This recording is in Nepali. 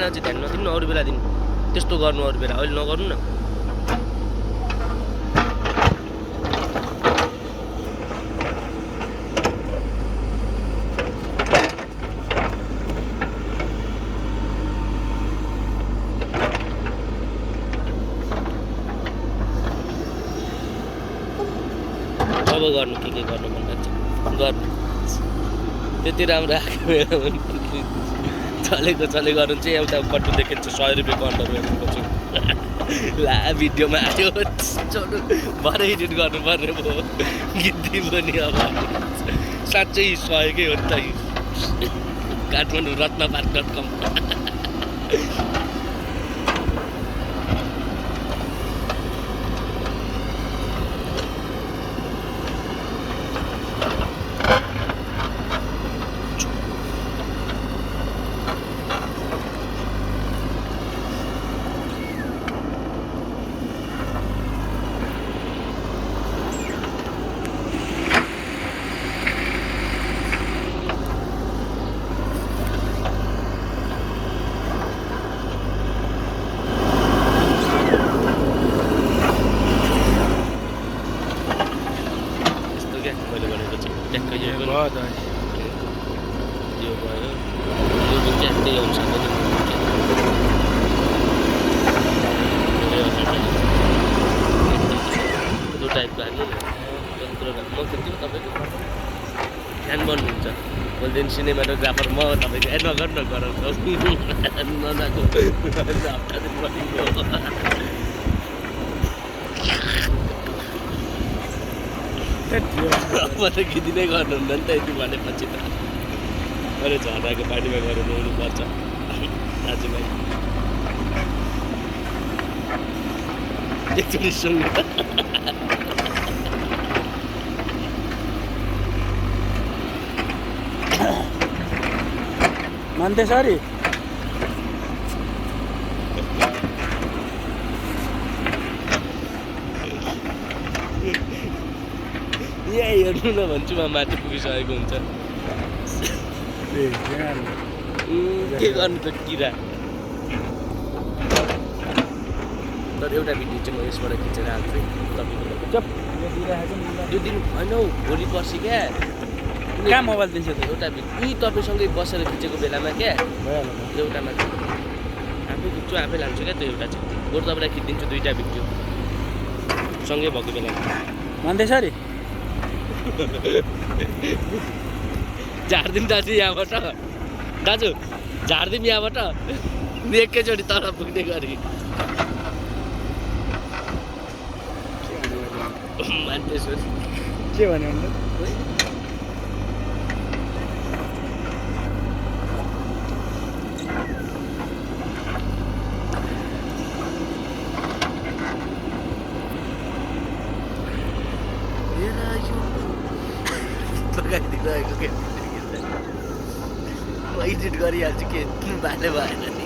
बेला चाहिँ ध्यान नदिनु अरू बेला दिनु त्यस्तो गर्नु अरू बेला अहिले नगर्नु न अब गर्नु के गर्नु मन लाग्छ गर्नु त्यति राम्रो आएको बेला चले गर्नु चाहिँ एउटा पट्टु देखिन्छ 100 रुपियाँको अन्डर हेर्नुपर्छु ला भिडियोमा आयो छोड्नु भरे एडिट गर्नुपर्ने भयो गीत पनि अब साँच्चै 100कै हो नि त काठमाडौँ रत्नपार्क.com फ्यान बन्नुहुन्छ गोल्डेन सिनेमाटोग्राफर म तपाईँको नगर्नु गराउँछु नजाको हप्ता दिन बनिन्छ अब त खिदिनै गर्नुहुन्न नि त यति भनेपछि त अरे झर्नाको पानीमा गएर नुहाउनुपर्छ दाजुभाइ एकचोटि सुन्नु मान्थे सरी यही हेर्नु न भन्छु म माथि पुगिसकेको हुन्छ के गर्नु त किरा तर एउटा भिडियो चाहिँ म यसबाट खिचेर हाल्छु तपाईँको यो दिन होइन हौ भोलि पर्सि क्या कहाँ मोबाइल दिन्छ त एउटा भिडियो तपाईँसँगै बसेर खिचेको बेलामा क्या एउटामा आफै खिच्छु आफै लान्छु क्या त्यो एउटा चाहिँ बरु तपाईँलाई खिचिदिन्छु 2टा भिडियो सँगै भएको बेलामा मान्थे सरी झारिदिउँ दाजु यहाँबाट दाजु झारिदिउँ यहाँबाट एकैचोटि तल पुग्ने गरी मान्छे के भन्यो एडिट गरिहाल्छु के भाले भएन